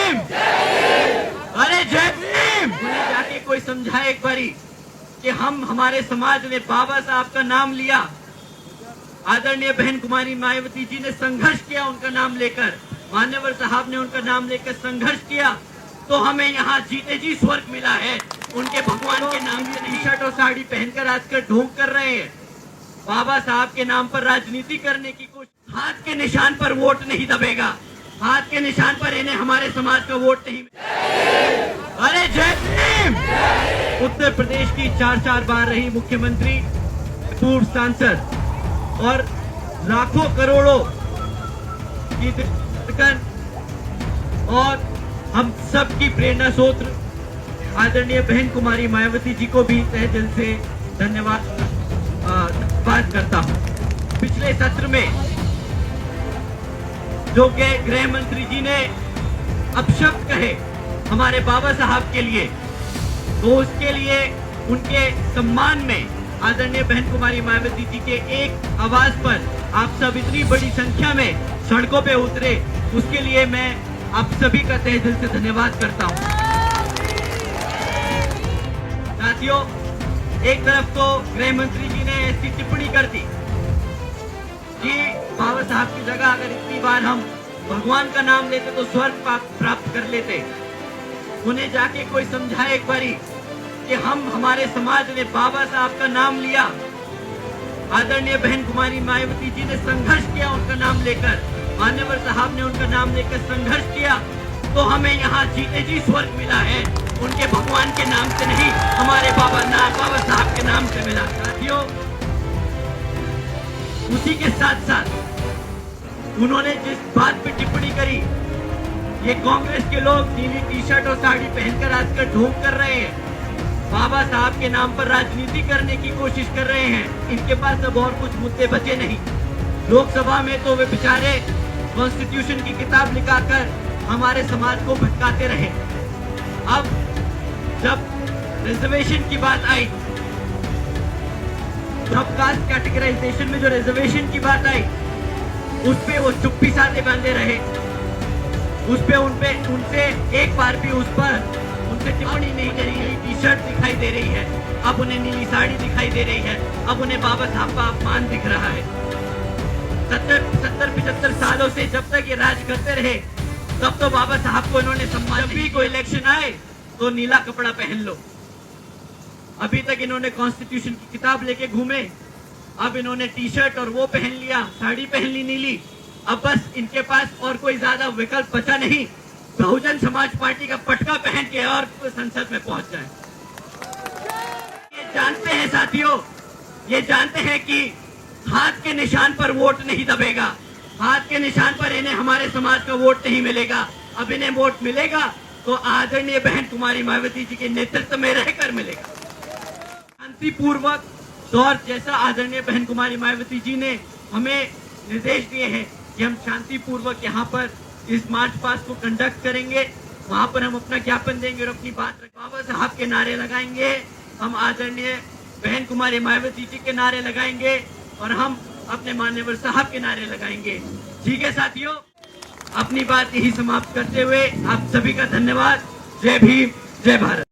भीम, अरे जय भीम। उन्हें जाके कोई समझाए एक बारी कि हमारे समाज ने बाबा साहब का नाम लिया, आदरणीय बहन कुमारी मायावती जी ने संघर्ष किया उनका नाम लेकर, मान्यवर साहब ने उनका नाम लेकर संघर्ष किया, तो हमें यहाँ जीते जी स्वर्ग मिला है। उनके भगवान के नाम की टी शर्ट और साड़ी पहनकर आजकल ढोंग कर रहे हैं, बाबा साहब के नाम पर राजनीति करने की कोशिश। हाथ के निशान पर वोट नहीं दबेगा, हाथ के निशान पर इन्हें हमारे समाज का वोट नहीं। अरे जय भीम। उत्तर प्रदेश की 4 बार रही मुख्यमंत्री, पूर्व सांसद और लाखों करोड़ों की धड़कन और हम सब की प्रेरणा स्रोत आदरणीय बहन कुमारी मायावती जी को भी तहे दिल से धन्यवाद बात करता हूं। पिछले सत्र में जो के गृह मंत्री जी ने अपशब्द कहे हमारे बाबा साहब के लिए, तो उसके लिए उनके सम्मान में आदरणीय बहन कुमारी मायावती जी के एक आवाज पर आप सब इतनी बड़ी संख्या में सड़कों पे उतरे, उसके लिए मैं आप सभी का तहे दिल से धन्यवाद करता हूं। साथियों, एक तरफ तो गृह मंत्री जी ने ऐसी टिप्पणी कर दी कि बाबा साहब की जगह अगर इतनी बार हम भगवान का नाम लेते तो स्वर्ग प्राप्त कर लेते। उन्हें जाके कोई समझाए एक बारी कि हमारे समाज ने बाबा साहब का नाम लिया, आदरणीय बहन कुमारी मायावती जी ने संघर्ष किया उनका नाम लेकर, मान्यवर साहब ने उनका नाम लेकर संघर्ष किया, तो हमें यहाँ जीते जी स्वर्ग मिला है। उनके भगवान के नाम से नहीं, हमारे बाबा साहब के नाम से मिला। साथियों, उसी के साथ साथ उन्होंने जिस बात पे टिप्पणी करी, ये कांग्रेस के लोग नीली टी शर्ट और साड़ी पहनकर आजकल ढोंग कर रहे हैं, बाबा साहब के नाम पर राजनीति करने की कोशिश कर रहे हैं। इनके पास अब और कुछ मुद्दे बचे नहीं। लोकसभा में तो वे बेचारे कॉन्स्टिट्यूशन की किताब लिखाकर हमारे समाज को भटकाते रहे। अब जब रिजर्वेशन की बात आई, जब कास्ट कैटेगराइजेशन में जो रिजर्वेशन की बात आई, उस पे वो चुप्पी साधे बांधे रहे, उनसे एक बार भी उस पर उनसे टिप्पणी नहीं करी। नीली टी शर्ट दिखाई दे रही है, अब उन्हें नीली साड़ी दिखाई दे रही है, अब उन्हें बाबा साहब का अपमान दिख रहा है। 70-75 सालों से जब तक ये राज करते रहे, तब तो बाबा साहब को इन्होंने सम्मान। जब भी कोई इलेक्शन आए तो नीला कपड़ा पहन लो। अभी तक इन्होंने कॉन्स्टिट्यूशन की किताब लेके घूमे, अब इन्होंने टी शर्ट और वो पहन लिया, साड़ी पहन ली नीली। अब बस इनके पास और कोई ज्यादा विकल्प बचा नहीं, बहुजन समाज पार्टी का पटका पहन के और संसद में पहुंच जाए। ये जानते हैं साथियों, ये जानते हैं कि हाथ के निशान पर वोट नहीं दबेगा, हाथ के निशान पर इन्हें हमारे समाज का वोट नहीं मिलेगा। अब इन्हें वोट मिलेगा तो आदरणीय बहन कुमारी मायावती जी के नेतृत्व में रहकर मिलेगा। शांतिपूर्वक दौर जैसा आदरणीय बहन कुमारी मायावती जी ने हमें निर्देश दिए हैं कि हम शांतिपूर्वक यहाँ पर इस मार्च पास्ट को कंडक्ट करेंगे, वहां पर हम अपना ज्ञापन देंगे और अपनी बात बाबा साहब के नारे लगाएंगे, हम आदरणीय बहन कुमारी मायावती जी के नारे लगाएंगे और हम अपने मान्यवर साहब के नारे लगाएंगे। ठीक है साथियों, अपनी बात यही समाप्त करते हुए आप सभी का धन्यवाद। जय भीम, जय भारत।